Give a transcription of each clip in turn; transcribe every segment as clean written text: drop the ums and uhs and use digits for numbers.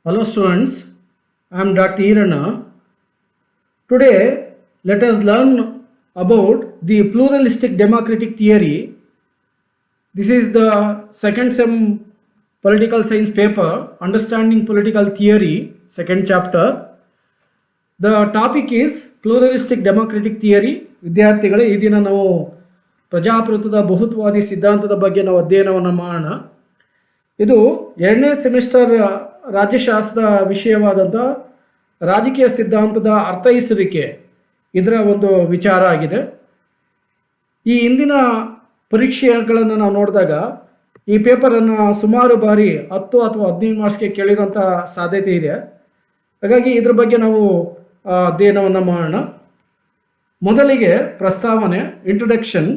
Hello students, I am Dr. Irana. Today let us learn about the pluralistic democratic theory. This is the second sem political science paper, Understanding Political Theory, second chapter. The topic is pluralistic democratic theory. ವಿದ್ಯಾರ್ಥಿಗಳೇ ಈ ದಿನ ನಾವು ಪ್ರಜಾಪ್ರಭುತ್ವದ ಬಹುತ್ವವಾದಿ ಸಿದ್ಧಾಂತದ ಬಗ್ಗೆ ನಾವು ಅಧ್ಯಯನವನ್ನು ಮಾಡೋಣ. ಇದು ಎರಡನೇ ಸೆಮಿಸ್ಟರ್ ರಾಜ್ಯಶಾಸ್ತ್ರದ ವಿಷಯವಾದಂಥ ರಾಜಕೀಯ ಸಿದ್ಧಾಂತದ ಅರ್ಥೈಸುವಿಕೆ ಇದರ ಒಂದು ವಿಚಾರ ಆಗಿದೆ. ಈ ಹಿಂದಿನ ಪರೀಕ್ಷೆಗಳನ್ನು ನಾವು ನೋಡಿದಾಗ ಈ ಪೇಪರನ್ನು ಸುಮಾರು ಬಾರಿ 10 ಅಥವಾ 15 ಮಾರ್ಕ್ಸ್ಗೆ ಕೇಳಿರೋಂಥ ಸಾಧ್ಯತೆ ಇದೆ. ಹಾಗಾಗಿ ಇದ್ರ ಬಗ್ಗೆ ನಾವು ಅಧ್ಯಯನವನ್ನು ಮಾಡೋಣ. ಮೊದಲಿಗೆ ಪ್ರಸ್ತಾವನೆ, introduction.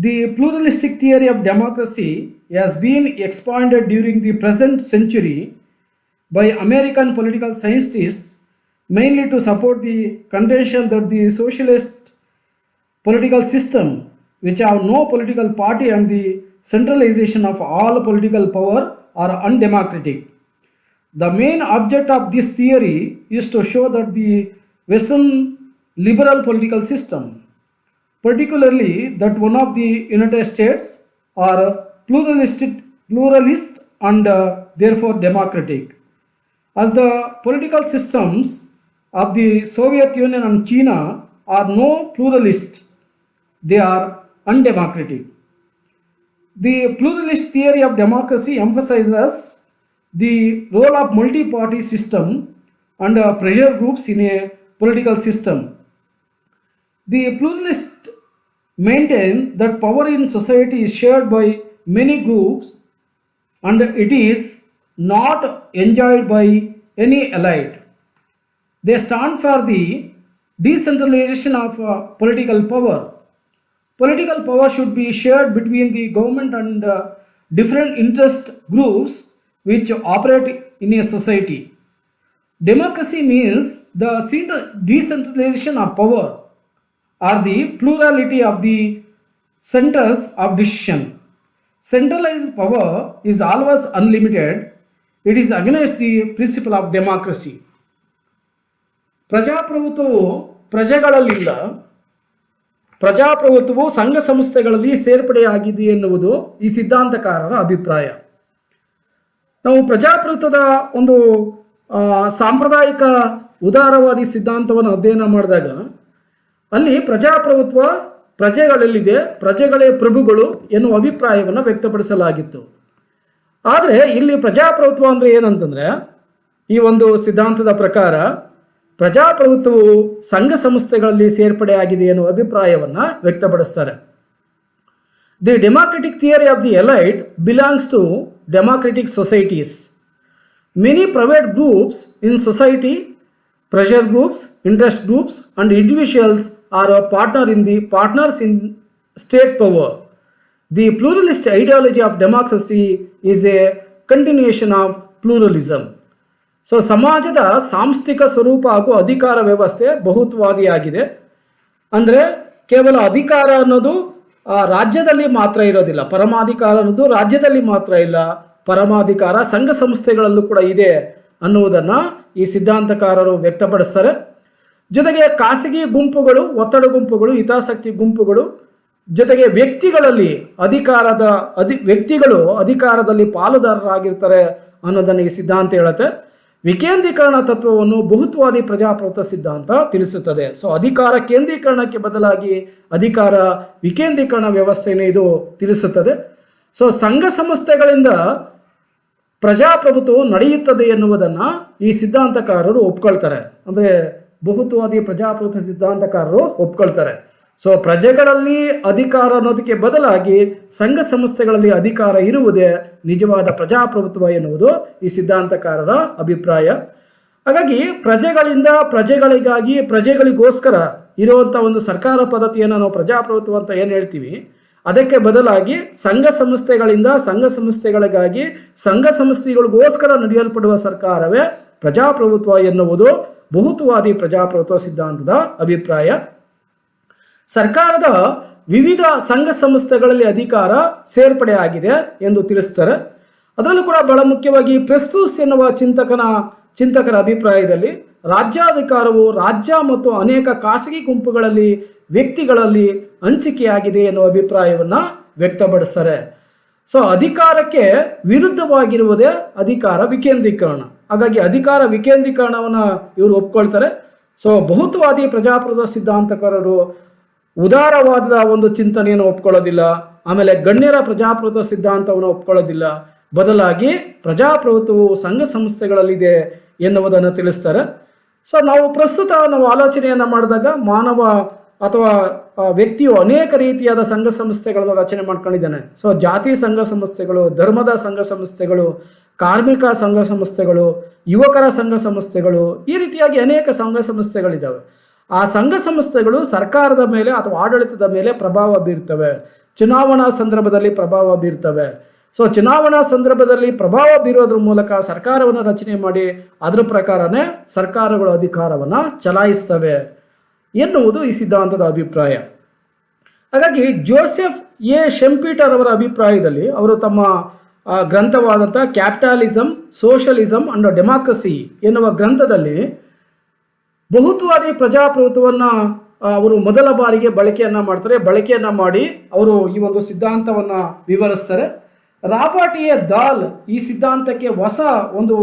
The pluralistic theory of democracy has been expanded during the present century by American political scientists mainly to support the contention that the socialist political system, which have no political party and the centralization of all political power, are undemocratic. The main object of this theory is to show that the Western liberal political system, particularly that one of the United States, are pluralist and therefore democratic. As the political systems of the Soviet Union and China are no pluralist, they are undemocratic. The pluralist theory of democracy emphasizes the role of multi-party system and pressure groups in a political system. The pluralists maintain that power in society is shared by many groups and it is not enjoyed by any elite. They stand for the decentralization of political power. Political power should be shared between the government and different interest groups which operate in a society. Democracy means the decentralization of power or the plurality of the centers of decision. Centralized power is always unlimited. It is against the principle of democracy. ಪ್ರಜಾಪ್ರಭುತ್ವವು ಪ್ರಜೆಗಳಲ್ಲಿಲ್ಲ, ಪ್ರಜಾಪ್ರಭುತ್ವವು ಸಂಘ ಸಂಸ್ಥೆಗಳಲ್ಲಿ ಸೇರ್ಪಡೆಯಾಗಿದೆ ಎನ್ನುವುದು ಈ ಸಿದ್ಧಾಂತಕಾರರ ಅಭಿಪ್ರಾಯ. ನಾವು ಪ್ರಜಾಪ್ರಭುತ್ವದ ಒಂದು ಸಾಂಪ್ರದಾಯಿಕ ಉದಾರವಾದಿ ಸಿದ್ಧಾಂತವನ್ನು ಅಧ್ಯಯನ ಮಾಡಿದಾಗ ಅಲ್ಲಿ ಪ್ರಜಾಪ್ರಭುತ್ವ ಪ್ರಜೆಗಳಲ್ಲಿದೆ, ಪ್ರಜೆಗಳೇ ಪ್ರಭುಗಳು ಎನ್ನುವ ಅಭಿಪ್ರಾಯವನ್ನು ವ್ಯಕ್ತಪಡಿಸಲಾಗಿತ್ತು. ಆದರೆ ಇಲ್ಲಿ ಪ್ರಜಾಪ್ರಭುತ್ವ ಅಂದರೆ ಏನಂತಂದರೆ, ಈ ಒಂದು ಸಿದ್ಧಾಂತದ ಪ್ರಕಾರ ಪ್ರಜಾಪ್ರಭುತ್ವವು ಸಂಘ ಸಂಸ್ಥೆಗಳಲ್ಲಿ ಸೇರ್ಪಡೆಯಾಗಿದೆ ಎನ್ನುವ ಅಭಿಪ್ರಾಯವನ್ನು ವ್ಯಕ್ತಪಡಿಸ್ತಾರೆ. The democratic theory of the elite belongs to democratic societies. Many private groups in society, pressure groups, interest groups and individuals are partners in state power. The pluralist ideology of democracy is a continuation of pluralism. So ಸಮಾಜದ ಸಾಂಸ್ಥಿಕ ಸ್ವರೂಪ ಹಾಗೂ ಅಧಿಕಾರ ವ್ಯವಸ್ಥೆ ಬಹುತ್ವವಾದಿಯಾಗಿದೆ. ಅಂದರೆ ಕೇವಲ ಅಧಿಕಾರ ಅನ್ನೋದು ರಾಜ್ಯದಲ್ಲಿ ಮಾತ್ರ ಇರೋದಿಲ್ಲ, ಪರಮಾಧಿಕಾರ ಅನ್ನೋದು ರಾಜ್ಯದಲ್ಲಿ ಮಾತ್ರ ಇಲ್ಲ, ಪರಮಾಧಿಕಾರ ಸಂಘ ಸಂಸ್ಥೆಗಳಲ್ಲೂ ಕೂಡ ಇದೆ ಅನ್ನುವುದನ್ನು ಈ ಸಿದ್ಧಾಂತಕಾರರು ವ್ಯಕ್ತಪಡಿಸ್ತಾರೆ. ಜೊತೆಗೆ ಖಾಸಗಿ ಗುಂಪುಗಳು, ಒತ್ತಡ ಗುಂಪುಗಳು, ಹಿತಾಸಕ್ತಿ ಗುಂಪುಗಳು, ಜೊತೆಗೆ ವ್ಯಕ್ತಿಗಳಲ್ಲಿ ವ್ಯಕ್ತಿಗಳು ಅಧಿಕಾರದಲ್ಲಿ ಪಾಲುದಾರರಾಗಿರ್ತಾರೆ ಅನ್ನೋದನ್ನು ಈ ಸಿದ್ಧಾಂತ ಹೇಳುತ್ತೆ. ವಿಕೇಂದ್ರೀಕರಣ ತತ್ವವನ್ನು ಬಹುತ್ವವಾದಿ ಪ್ರಜಾಪ್ರಭುತ್ವ ಸಿದ್ಧಾಂತ ತಿಳಿಸುತ್ತದೆ. ಸೊ ಅಧಿಕಾರ ಕೇಂದ್ರೀಕರಣಕ್ಕೆ ಬದಲಾಗಿ ಅಧಿಕಾರ ವಿಕೇಂದ್ರೀಕರಣ ವ್ಯವಸ್ಥೆಯನ್ನು ಇದು ತಿಳಿಸುತ್ತದೆ. ಸೊ ಸಂಘ ಸಂಸ್ಥೆಗಳಿಂದ ಪ್ರಜಾಪ್ರಭುತ್ವವು ನಡೆಯುತ್ತದೆ ಎನ್ನುವುದನ್ನು ಈ ಸಿದ್ಧಾಂತಕಾರರು ಒಪ್ಕೊಳ್ತಾರೆ. ಅಂದರೆ ಬಹುತ್ವವಾದಿ ಪ್ರಜಾಪ್ರಭುತ್ವ ಸಿದ್ಧಾಂತಕಾರರು ಒಪ್ಕೊಳ್ತಾರೆ. ಸೊ ಪ್ರಜೆಗಳಲ್ಲಿ ಅಧಿಕಾರ ಅನ್ನೋದಕ್ಕೆ ಬದಲಾಗಿ ಸಂಘ ಸಂಸ್ಥೆಗಳಲ್ಲಿ ಅಧಿಕಾರ ಇರುವುದೇ ನಿಜವಾದ ಪ್ರಜಾಪ್ರಭುತ್ವ ಎನ್ನುವುದು ಈ ಸಿದ್ಧಾಂತಕಾರರ ಅಭಿಪ್ರಾಯ. ಹಾಗಾಗಿ ಪ್ರಜೆಗಳಿಂದ ಪ್ರಜೆಗಳಿಗಾಗಿ ಪ್ರಜೆಗಳಿಗೋಸ್ಕರ ಇರುವಂಥ ಒಂದು ಸರ್ಕಾರ ಪದ್ಧತಿಯನ್ನು ನಾವು ಪ್ರಜಾಪ್ರಭುತ್ವ ಅಂತ ಏನು ಹೇಳ್ತೀವಿ, ಅದಕ್ಕೆ ಬದಲಾಗಿ ಸಂಘ ಸಂಸ್ಥೆಗಳಿಂದ ಸಂಘ ಸಂಸ್ಥೆಗಳಿಗಾಗಿ ಸಂಘ ಸಂಸ್ಥೆಗಳಿಗೋಸ್ಕರ ನಡೆಯಲ್ಪಡುವ ಸರ್ಕಾರವೇ ಪ್ರಜಾಪ್ರಭುತ್ವ ಎನ್ನುವುದು ಬಹುತ್ವವಾದಿ ಪ್ರಜಾಪ್ರಭುತ್ವ ಸಿದ್ಧಾಂತದ ಅಭಿಪ್ರಾಯ. ಸರ್ಕಾರದ ವಿವಿಧ ಸಂಘ ಸಂಸ್ಥೆಗಳಲ್ಲಿ ಅಧಿಕಾರ ಸೇರ್ಪಡೆಯಾಗಿದೆ ಎಂದು ತಿಳಿಸ್ತಾರೆ. ಅದರಲ್ಲೂ ಕೂಡ ಬಹಳ ಮುಖ್ಯವಾಗಿ ಪ್ರೆಸ್ತೂಸ್ ಎನ್ನುವ ಚಿಂತಕರ ಅಭಿಪ್ರಾಯದಲ್ಲಿ ರಾಜ್ಯಾಧಿಕಾರವು ರಾಜ್ಯ ಮತ್ತು ಅನೇಕ ಖಾಸಗಿ ಗುಂಪುಗಳಲ್ಲಿ ವ್ಯಕ್ತಿಗಳಲ್ಲಿ ಹಂಚಿಕೆಯಾಗಿದೆ ಎನ್ನುವ ಅಭಿಪ್ರಾಯವನ್ನು ವ್ಯಕ್ತಪಡಿಸ್ತಾರೆ. ಸೊ ಅಧಿಕಾರಕ್ಕೆ ವಿರುದ್ಧವಾಗಿರುವುದೇ ಅಧಿಕಾರ ವಿಕೇಂದ್ರೀಕರಣ. ಹಾಗಾಗಿ ಅಧಿಕಾರ ವಿಕೇಂದ್ರೀಕರಣವನ್ನು ಇವರು ಒಪ್ಕೊಳ್ತಾರೆ. ಸೊ ಬಹುತ್ವವಾದಿ ಪ್ರಜಾಪ್ರಭುತ್ವ ಸಿದ್ಧಾಂತಕಾರರು ಉದಾರವಾದದ ಒಂದು ಚಿಂತನೆಯನ್ನು ಒಪ್ಕೊಳ್ಳೋದಿಲ್ಲ, ಆಮೇಲೆ ಗಣ್ಯರ ಪ್ರಜಾಪ್ರಭುತ್ವ ಸಿದ್ಧಾಂತವನ್ನು ಒಪ್ಕೊಳ್ಳೋದಿಲ್ಲ. ಬದಲಾಗಿ ಪ್ರಜಾಪ್ರಭುತ್ವವು ಸಂಘ ಸಂಸ್ಥೆಗಳಲ್ಲಿದೆ ಎನ್ನುವುದನ್ನು ತಿಳಿಸ್ತಾರೆ. ಸೊ ನಾವು ಆಲೋಚನೆಯನ್ನು ಮಾಡಿದಾಗ ಮಾನವ ಅಥವಾ ವ್ಯಕ್ತಿಯು ಅನೇಕ ರೀತಿಯಾದ ಸಂಘ ಸಂಸ್ಥೆಗಳನ್ನು ರಚನೆ ಮಾಡ್ಕೊಂಡಿದ್ದಾನೆ. ಸೊ ಜಾತಿ ಸಂಘ ಸಂಸ್ಥೆಗಳು, ಧರ್ಮದ ಸಂಘ ಸಂಸ್ಥೆಗಳು, ಕಾರ್ಮಿಕ ಸಂಘ ಸಂಸ್ಥೆಗಳು, ಯುವಕರ ಸಂಘ ಸಂಸ್ಥೆಗಳು, ಈ ರೀತಿಯಾಗಿ ಅನೇಕ ಸಂಘ ಸಂಸ್ಥೆಗಳಿದ್ದಾವೆ. ಆ ಸಂಘ ಸಂಸ್ಥೆಗಳು ಸರ್ಕಾರದ ಮೇಲೆ ಅಥವಾ ಆಡಳಿತದ ಮೇಲೆ ಪ್ರಭಾವ ಬೀರ್ತವೆ, ಚುನಾವಣಾ ಸಂದರ್ಭದಲ್ಲಿ ಪ್ರಭಾವ ಬೀರ್ತವೆ. ಸೊ ಚುನಾವಣಾ ಸಂದರ್ಭದಲ್ಲಿ ಪ್ರಭಾವ ಬೀರೋದ್ರ ಮೂಲಕ ಸರ್ಕಾರವನ್ನು ರಚನೆ ಮಾಡಿ ಅದರ ಪ್ರಕಾರನೇ ಸರ್ಕಾರಗಳು ಅಧಿಕಾರವನ್ನು ಚಲಾಯಿಸ್ತವೆ ಎನ್ನುವುದು ಈ ಸಿದ್ಧಾಂತದ ಅಭಿಪ್ರಾಯ. ಹಾಗಾಗಿ ಜೋಸೆಫ್ ಎ ಶೆಂಪೀಟರ್ ಅವರ ಅಭಿಪ್ರಾಯದಲ್ಲಿ ಅವರು ತಮ್ಮ ಗ್ರಂಥವಾದಂಥ ಕ್ಯಾಪಿಟಲಿಸಮ್, ಸೋಷಲಿಸಮ್ ಅಂಡ್ ಡೆಮಾಕ್ರಸಿ ಎನ್ನುವ ಗ್ರಂಥದಲ್ಲಿ ಬಹುತ್ವವಾದಿ ಪ್ರಜಾಪ್ರಭುತ್ವವನ್ನು ಅವರು ಮೊದಲ ಬಾರಿಗೆ ಬಳಕೆಯನ್ನು ಮಾಡಿ ಅವರು ಈ ಒಂದು ಸಿದ್ಧಾಂತವನ್ನು ವಿವರಿಸ್ತಾರೆ. ರಾಬರ್ಟ್ ಎ ದಾಲ್ ಈ ಸಿದ್ಧಾಂತಕ್ಕೆ ಹೊಸ ಒಂದು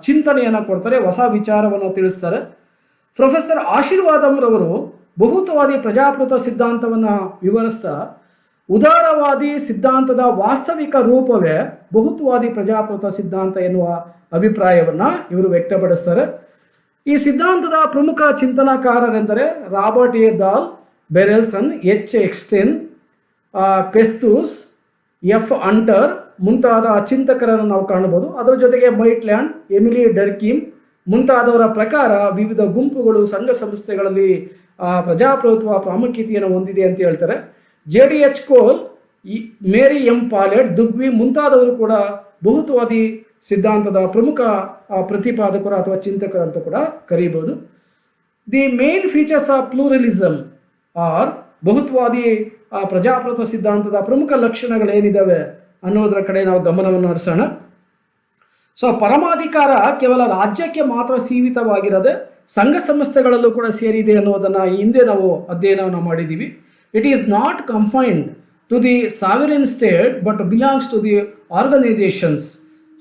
ಚಿಂತನೆಯನ್ನು ಕೊಡ್ತಾರೆ, ಹೊಸ ವಿಚಾರವನ್ನು ತಿಳಿಸ್ತಾರೆ. ಪ್ರೊಫೆಸರ್ ಆಶೀರ್ವಾದಮ್ರವರು ಬಹುತ್ವವಾದಿ ಪ್ರಜಾಪ್ರಭುತ್ವ ಸಿದ್ಧಾಂತವನ್ನು ವಿವರಿಸ್ತಾ ಉದಾರವಾದಿ ಸಿದ್ಧಾಂತದ ವಾಸ್ತವಿಕ ರೂಪವೇ ಬಹುತ್ವವಾದಿ ಪ್ರಜಾಪ್ರಭುತ್ವ ಸಿದ್ಧಾಂತ ಎನ್ನುವ ಅಭಿಪ್ರಾಯವನ್ನು ಇವರು ವ್ಯಕ್ತಪಡಿಸ್ತಾರೆ. ಈ ಸಿದ್ಧಾಂತದ ಪ್ರಮುಖ ಚಿಂತನಕಾರರೆಂದರೆ Robert A Dahl, Berelson, H Eckstein, ಪೆಸ್ತೂಸ್, ಎಫ್ ಅಂಟರ್ ಮುಂತಾದ ಚಿಂತಕರನ್ನು ನಾವು ಕಾಣಬಹುದು. ಅದರ ಜೊತೆಗೆ ಮೈಟ್ಲ್ಯಾಂಡ್, ಎಮಿಲಿ ಡರ್ಕಿಮ್ ಮುಂತಾದವರ ಪ್ರಕಾರ ವಿವಿಧ ಗುಂಪುಗಳು ಸಂಘ ಸಂಸ್ಥೆಗಳಲ್ಲಿ ಪ್ರಜಾಪ್ರಭುತ್ವ ಪ್ರಾಮುಖ್ಯತೆಯನ್ನು ಹೊಂದಿದೆ ಅಂತ ಹೇಳ್ತಾರೆ. JDH ಕೋಲ್, ಮೇರಿ ಎಂ ಪಾಲೆಟ್, ದುಗ್ವಿ ಮುಂತಾದವರು ಕೂಡ ಬಹುತ್ವವಾದಿ ಸಿದ್ಧಾಂತದ ಪ್ರಮುಖ ಪ್ರತಿಪಾದಕರು ಅಥವಾ ಚಿಂತಕರು ಅಂತ ಕೂಡ ಕರೀಬಹುದು. The main features of pluralism or ಬಹುತ್ವವಾದಿ ಪ್ರಜಾಪ್ರಭುತ್ವ ಸಿದ್ಧಾಂತದ ಪ್ರಮುಖ ಲಕ್ಷಣಗಳೇನಿದ್ದಾವೆ ಅನ್ನೋದರ ಕಡೆ ನಾವು ಗಮನವನ್ನು ಹರಿಸೋಣ. ಸೊ ಪರಮಾಧಿಕಾರ ಕೇವಲ ರಾಜ್ಯಕ್ಕೆ ಮಾತ್ರ ಸೀಮಿತವಾಗಿರದೆ ಸಂಘ ಸಂಸ್ಥೆಗಳಲ್ಲೂ ಕೂಡ ಸೇರಿದೆ ಅನ್ನೋದನ್ನು ಈ ಹಿಂದೆ ನಾವು ಅಧ್ಯಯನವನ್ನು ಮಾಡಿದ್ದೀವಿ. It is not confined to the sovereign state but belongs to the organisations.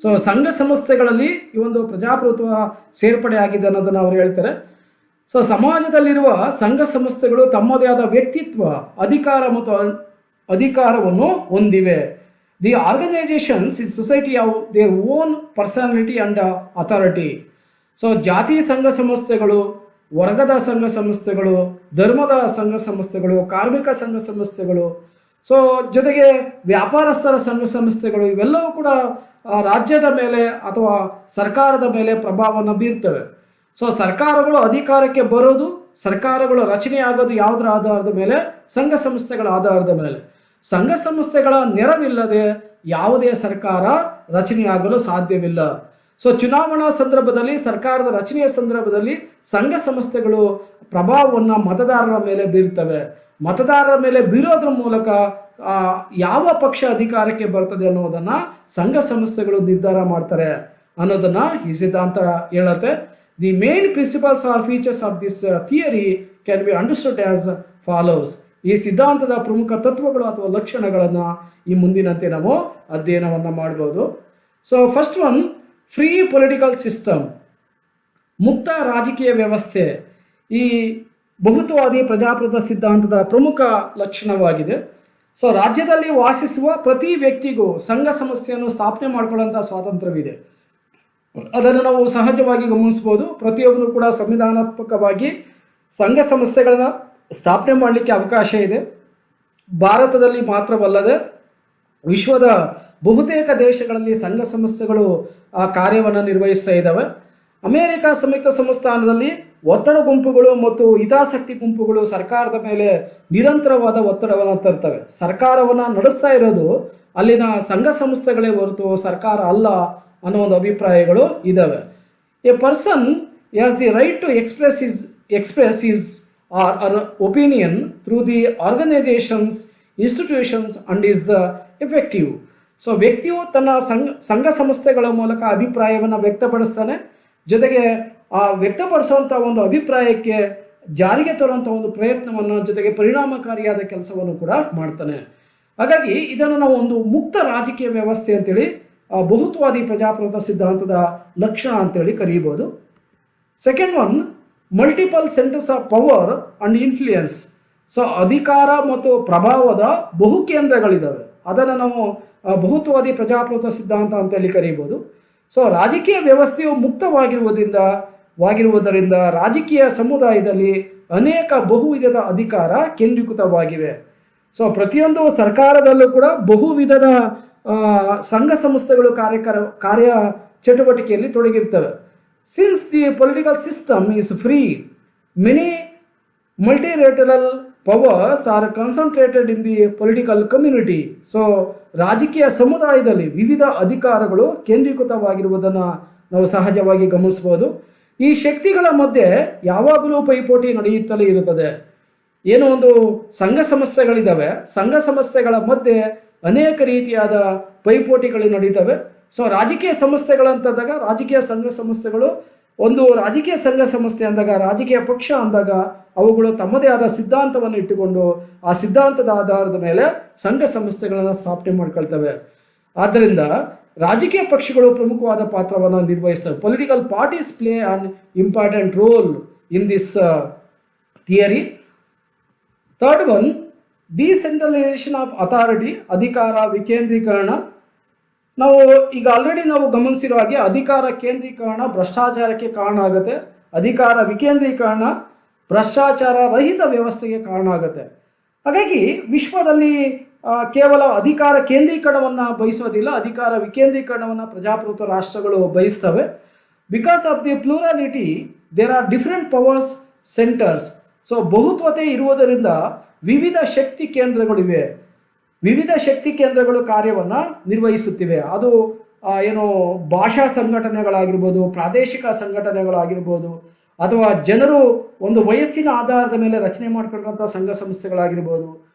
So ಸಂಘ ಸಂಸ್ಥೆಗಳಲ್ಲಿ ಈ ಒಂದು ಪ್ರಜಾಪ್ರಭುತ್ವ ಸೇರ್ಪಡೆ ಆಗಿದೆ ಅನ್ನೋದನ್ನು ಅವರು ಹೇಳ್ತಾರೆ. ಸೊ ಸಮಾಜದಲ್ಲಿರುವ ಸಂಘ ಸಂಸ್ಥೆಗಳು ತಮ್ಮದೇ ಆದ ವ್ಯಕ್ತಿತ್ವ, ಅಧಿಕಾರ ಮತ್ತು ಅಧಿಕಾರವನ್ನು ಹೊಂದಿವೆ. The organisations in society have their own personality and authority. So ಜಾತಿ ಸಂಘ ಸಂಸ್ಥೆಗಳು, ವರ್ಗದ ಸಂಘ ಸಂಸ್ಥೆಗಳು, ಧರ್ಮದ ಸಂಘ ಸಂಸ್ಥೆಗಳು, ಕಾರ್ಮಿಕ ಸಂಘ ಸಂಸ್ಥೆಗಳು, ಸೊ ಜೊತೆಗೆ ವ್ಯಾಪಾರಸ್ಥರ ಸಂಘ ಸಂಸ್ಥೆಗಳು, ಇವೆಲ್ಲವೂ ಕೂಡ ರಾಜ್ಯದ ಮೇಲೆ ಅಥವಾ ಸರ್ಕಾರದ ಮೇಲೆ ಪ್ರಭಾವವನ್ನು ಬೀರ್ತವೆ. ಸೊ ಸರ್ಕಾರಗಳು ಅಧಿಕಾರಕ್ಕೆ ಬರೋದು, ಸರ್ಕಾರಗಳು ರಚನೆ ಆಗೋದು ಯಾವುದರ ಆಧಾರದ ಮೇಲೆ? ಸಂಘ ಸಂಸ್ಥೆಗಳ ಆಧಾರದ ಮೇಲೆ. ಸಂಘ ಸಂಸ್ಥೆಗಳ ನೆರವಿಲ್ಲದೆ ಯಾವುದೇ ಸರ್ಕಾರ ರಚನೆಯಾಗಲು ಸಾಧ್ಯವಿಲ್ಲ. ಸೊ ಚುನಾವಣಾ ಸಂದರ್ಭದಲ್ಲಿ, ಸರ್ಕಾರದ ರಚನೆಯ ಸಂದರ್ಭದಲ್ಲಿ ಸಂಘ ಸಂಸ್ಥೆಗಳು ಪ್ರಭಾವವನ್ನು ಮತದಾರರ ಮೇಲೆ ಬೀರ್ತವೆ. ಮತದಾರರ ಮೇಲೆ ಬೀರೋದ್ರ ಮೂಲಕ ಯಾವ ಪಕ್ಷ ಅಧಿಕಾರಕ್ಕೆ ಬರ್ತದೆ ಅನ್ನೋದನ್ನು ಸಂಘ ಸಂಸ್ಥೆಗಳು ನಿರ್ಧಾರ ಮಾಡ್ತಾರೆ ಅನ್ನೋದನ್ನು ಈ ಸಿದ್ಧಾಂತ ಹೇಳುತ್ತೆ. The main principles or features of this theory can be understood as follows. ಈ ಸಿದ್ಧಾಂತದ ಪ್ರಮುಖ ತತ್ವಗಳು ಅಥವಾ ಲಕ್ಷಣಗಳನ್ನು ಈ ಮುಂದಿನಂತೆ ನಾವು ಅಧ್ಯಯನವನ್ನು ಮಾಡ್ಬೋದು. So first one, free political system, ಮುಕ್ತ ರಾಜಕೀಯ ವ್ಯವಸ್ಥೆ ಈ ಬಹುತ್ವವಾದಿ ಪ್ರಜಾಪ್ರಭುತ್ವ ಸಿದ್ಧಾಂತದ ಪ್ರಮುಖ ಲಕ್ಷಣವಾಗಿದೆ. ಸೊ ರಾಜ್ಯದಲ್ಲಿ ವಾಸಿಸುವ ಪ್ರತಿ ವ್ಯಕ್ತಿಗೂ ಸಂಘ ಸಂಸ್ಥೆಯನ್ನು ಸ್ಥಾಪನೆ ಮಾಡಿಕೊಳ್ಳುವಂಥ ಸ್ವಾತಂತ್ರ್ಯವಿದೆ. ಅದನ್ನು ನಾವು ಸಹಜವಾಗಿ ಗಮನಿಸ್ಬೋದು. ಪ್ರತಿಯೊಬ್ಬರು ಕೂಡ ಸಂವಿಧಾನಾತ್ಮಕವಾಗಿ ಸಂಘ ಸಂಸ್ಥೆಗಳನ್ನ ಸ್ಥಾಪನೆ ಮಾಡಲಿಕ್ಕೆ ಅವಕಾಶ ಇದೆ. ಭಾರತದಲ್ಲಿ ಮಾತ್ರವಲ್ಲದೆ ವಿಶ್ವದ ಬಹುತೇಕ ದೇಶಗಳಲ್ಲಿ ಸಂಘ ಸಂಸ್ಥೆಗಳು ಆ ಕಾರ್ಯವನ್ನು ನಿರ್ವಹಿಸ್ತಾ ಇದ್ದಾವೆ. ಅಮೆರಿಕ ಸಂಯುಕ್ತ ಸಂಸ್ಥಾನದಲ್ಲಿ ಒತ್ತಡ ಗುಂಪುಗಳು ಮತ್ತು ಹಿತಾಸಕ್ತಿ ಗುಂಪುಗಳು ಸರ್ಕಾರದ ಮೇಲೆ ನಿರಂತರವಾದ ಒತ್ತಡವನ್ನು ತರ್ತವೆ. ಸರ್ಕಾರವನ್ನು ನಡೆಸ್ತಾ ಇರೋದು ಅಲ್ಲಿನ ಸಂಘ ಸಂಸ್ಥೆಗಳೇ ಹೊರತು ಸರ್ಕಾರ ಅಲ್ಲ ಅನ್ನೋ ಒಂದು ಅಭಿಪ್ರಾಯಗಳು ಇದ್ದಾವೆ. A person has the right to express his or opinion through the organisations, institutions and is effective. So ವ್ಯಕ್ತಿಯು ತನ್ನ ಸಂಘ ಸಂಸ್ಥೆಗಳ ಮೂಲಕ ಅಭಿಪ್ರಾಯವನ್ನು ವ್ಯಕ್ತಪಡಿಸ್ತಾನೆ, ಜೊತೆಗೆ ಆ ವ್ಯಕ್ತಪಡಿಸುವಂಥ ಒಂದು ಅಭಿಪ್ರಾಯಕ್ಕೆ ಜಾರಿಗೆ ತರುವಂಥ ಒಂದು ಪ್ರಯತ್ನವನ್ನು, ಜೊತೆಗೆ ಪರಿಣಾಮಕಾರಿಯಾದ ಕೆಲಸವನ್ನು ಕೂಡ ಮಾಡ್ತಾನೆ. ಹಾಗಾಗಿ ಇದನ್ನು ನಾವು ಒಂದು ಮುಕ್ತ ರಾಜಕೀಯ ವ್ಯವಸ್ಥೆ ಅಂತೇಳಿ, ಬಹುತ್ವಾದಿ ಪ್ರಜಾಪ್ರಭುತ್ವ ಸಿದ್ಧಾಂತದ ಲಕ್ಷಣ ಅಂತೇಳಿ ಕರೀಬೋದು. Second one, multiple centres of power and influence. So ಅಧಿಕಾರ ಮತ್ತು ಪ್ರಭಾವದ ಬಹು ಕೇಂದ್ರಗಳಿದ್ದಾವೆ, ಅದನ್ನು ನಾವು ಬಹುತ್ವಾದಿ ಪ್ರಜಾಪ್ರಭುತ್ವ ಸಿದ್ಧಾಂತ ಅಂತೇಳಿ ಕರೀಬೋದು. ಸೊ ರಾಜಕೀಯ ವ್ಯವಸ್ಥೆಯು ಮುಕ್ತವಾಗಿರುವುದರಿಂದ ರಾಜಕೀಯ ಸಮುದಾಯದಲ್ಲಿ ಅನೇಕ ಬಹುವಿಧದ ಅಧಿಕಾರ ಕೇಂದ್ರೀಕೃತವಾಗಿವೆ. ಸೊ ಪ್ರತಿಯೊಂದು ಸರ್ಕಾರದಲ್ಲೂ ಕೂಡ ಬಹುವಿಧದ ಸಂಘ ಸಂಸ್ಥೆಗಳು ಕಾರ್ಯ ಚಟುವಟಿಕೆಯಲ್ಲಿ ತೊಡಗಿರ್ತವೆ. Since the political system is free, many multilateral powers are concentrated in the political community. So ರಾಜಕೀಯ ಸಮುದಾಯದಲ್ಲಿ ವಿವಿಧ ಅಧಿಕಾರಗಳು ಕೇಂದ್ರೀಕೃತವಾಗಿರುವುದನ್ನು ನಾವು ಸಹಜವಾಗಿ ಗಮನಿಸಬಹುದು. ಈ ಶಕ್ತಿಗಳ ಮಧ್ಯೆ ಯಾವಾಗಲೂ ಪೈಪೋಟಿ ನಡೆಯುತ್ತಲೇ ಇರುತ್ತದೆ. ಏನೋ ಒಂದು ಸಂಘ ಸಂಸ್ಥೆಗಳಿದ್ದಾವೆ, ಸಂಘ ಸಂಸ್ಥೆಗಳ ಮಧ್ಯೆ ಅನೇಕ ರೀತಿಯಾದ ಪೈಪೋಟಿಗಳು ನಡೀತವೆ. ಸೊ ರಾಜಕೀಯ ಸಂಸ್ಥೆಗಳಂತಂದಾಗ ರಾಜಕೀಯ ಸಂಘ ಸಂಸ್ಥೆಗಳು, ಒಂದು ರಾಜಕೀಯ ಸಂಘ ಸಂಸ್ಥೆ ಅಂದಾಗ, ರಾಜಕೀಯ ಪಕ್ಷ ಅಂದಾಗ ಅವುಗಳು ತಮ್ಮದೇ ಆದ ಸಿದ್ಧಾಂತವನ್ನು ಇಟ್ಟುಕೊಂಡು ಆ ಸಿದ್ಧಾಂತದ ಆಧಾರದ ಮೇಲೆ ಸಂಘ ಸಂಸ್ಥೆಗಳನ್ನು ಸ್ಥಾಪನೆ ಮಾಡ್ಕೊಳ್ತವೆ. ಆದ್ದರಿಂದ ರಾಜಕೀಯ ಪಕ್ಷಗಳು ಪ್ರಮುಖವಾದ ಪಾತ್ರವನ್ನು ನಿರ್ವಹಿಸ್ತವೆ. Political parties play an important role in this theory. Third one, decentralisation of authority, ಅಧಿಕಾರ ವಿಕೇಂದ್ರೀಕರಣ. ನಾವು ಈಗ ಆಲ್ರೆಡಿ ನಾವು ಗಮನಿಸಿರೋ ಹಾಗೆ ಅಧಿಕಾರ ಕೇಂದ್ರೀಕರಣ ಭ್ರಷ್ಟಾಚಾರಕ್ಕೆ ಕಾರಣ ಆಗುತ್ತೆ, ಅಧಿಕಾರ ವಿಕೇಂದ್ರೀಕರಣ ಭ್ರಷ್ಟಾಚಾರ ರಹಿತ ವ್ಯವಸ್ಥೆಗೆ ಕಾರಣ ಆಗುತ್ತೆ. ಹಾಗಾಗಿ ವಿಶ್ವದಲ್ಲಿ ಕೇವಲ ಅಧಿಕಾರ ಕೇಂದ್ರೀಕರಣವನ್ನು ಬಯಸೋದಿಲ್ಲ, ಅಧಿಕಾರ ವಿಕೇಂದ್ರೀಕರಣವನ್ನು ಪ್ರಜಾಪ್ರಭುತ್ವ ರಾಷ್ಟ್ರಗಳು ಬಯಸ್ತವೆ. Because of the plurality there are different powers centres. So ಬಹುತ್ವತೆ ಇರುವುದರಿಂದ ವಿವಿಧ ಶಕ್ತಿ ಕೇಂದ್ರಗಳಿವೆ, ವಿವಿಧ ಶಕ್ತಿ ಕೇಂದ್ರಗಳು ಕಾರ್ಯವನ್ನು ನಿರ್ವಹಿಸುತ್ತಿವೆ. ಅದು ಏನು ಭಾಷಾ ಸಂಘಟನೆಗಳಾಗಿರ್ಬೋದು, ಪ್ರಾದೇಶಿಕ ಸಂಘಟನೆಗಳಾಗಿರ್ಬೋದು, ಅಥವಾ ಜನರು ಒಂದು ವಯಸ್ಸಿನ ಆಧಾರದ ಮೇಲೆ ರಚನೆ ಮಾಡ್ಕೊಂಡಂಥ ಸಂಘ ಸಂಸ್ಥೆಗಳಾಗಿರ್ಬೋದು,